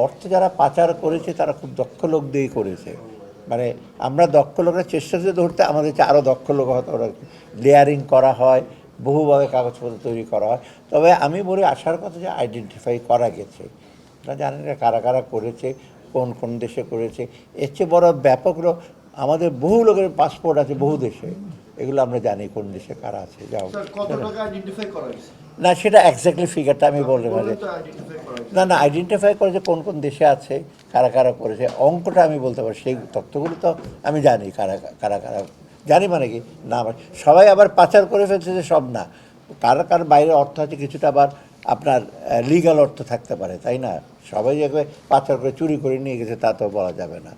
অর্থ যারা পাচার করেছে তারা খুব দক্ষ লোক দিয়েই করেছে। মানে আমরা দক্ষ লোকরা চেষ্টা করে ধরতে, আমাদের চেয়ে আরও দক্ষ লোক হয়তো ওরা লেয়ারিং করা হয়, বহুভাবে কাগজপত্র তৈরি করা হয়। তবে আমি বলি আসার কথা যে আইডেন্টিফাই করা গেছে, আপনারা জানেন না কারা কারা করেছে, কোন কোন দেশে করেছে। এর চেয়ে বড় ব্যাপক আমাদের বহু লোকের পাসপোর্ট আছে বহু দেশে, এগুলো আমরা জানি কোন দেশে কারা আছে। যাও না, সেটা এক্স্যাক্টলি ফিগারটা আমি বলতে পারি না। না, আইডেন্টিফাই করে যে কোন কোন দেশে আছে, কারা কারা করেছে, অঙ্কটা আমি বলতে পারি। সেই তথ্যগুলো তো আমি জানি কারা কারা কারা জানি, মানে কি না সবাই আবার পাচার করে ফেলছে যে সব না, কারা কার বাইরে অর্থ আছে, কিছুটা আবার আপনার লিগ্যাল অর্থ থাকতে পারে, তাই না? সবাই যে পাচার করে চুরি করে নিয়ে গেছে তা তো বলা যাবে না।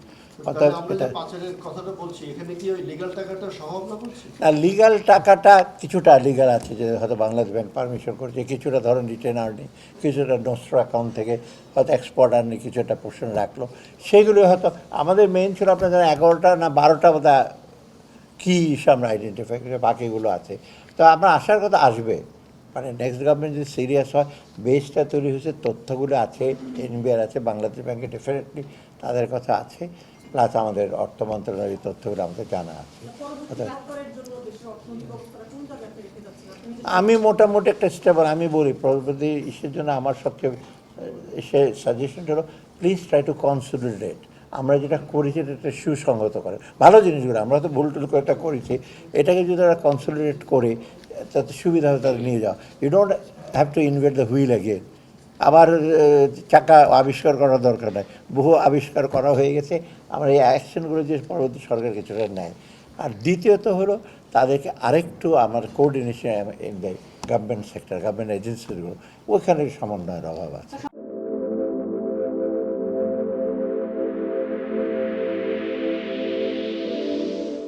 না, লিগ্যাল টাকাটা কিছুটা লিগ্যাল আছে, যে হয়তো বাংলাদেশ ব্যাংক পারমিশন করছে, কিছুটা ধরেন রিটেন আর্নি, কিছুটা নোস্ট্রো অ্যাকাউন্ট থেকে হয়তো এক্সপোর্ট আর্নি কিছু একটা পোর্শন রাখলো। সেইগুলো হয়তো আমাদের মেইন ছিল আপনার 11টা না 12টা বোধ কী হিসেবে আমরা আইডেন্টিফাই করে, বাকিগুলো আছে। তো আমরা আসার কথা আসবে, মানে নেক্সট গভর্নমেন্ট যদি সিরিয়াস হয়, বেসটা তৈরি হয়েছে, তথ্যগুলো আছে, এনবিআর আছে, বাংলাদেশ ব্যাংকে ডেফিনেটলি তাদের কথা আছে, প্লাস আমাদের অর্থ মন্ত্রণালয়ের তথ্যগুলো আমাদের জানা আছে। আমি মোটামুটি একটা স্টেবল, আমি বলি পরবর্তী ইসের জন্য আমার সবচেয়ে সে সাজেশনটা হলো প্লিজ ট্রাই টু কনসলিডেট। আমরা যেটা করেছি এটা সুসংগত করে, ভালো জিনিসগুলো আমরা তো ভুল টুল করে একটা করেছি, এটাকে যদি তারা কনসলিডেট করে তাতে সুবিধা হবে তাদের নিয়ে যাওয়া। You don't have to invent the wheel again, আবার চাকা আবিষ্কার করার দরকার নেই, বহু আবিষ্কার করা হয়ে গেছে। আমরা এই অ্যাকশনগুলো যে পরবর্তী সরকার কিছুটা নেয়। আর দ্বিতীয়ত হলো তাদেরকে আরেকটু আমার coordination in the government sector, government এজেন্সিগুলো, ওইখানে সমন্বয়ের অভাব আছে।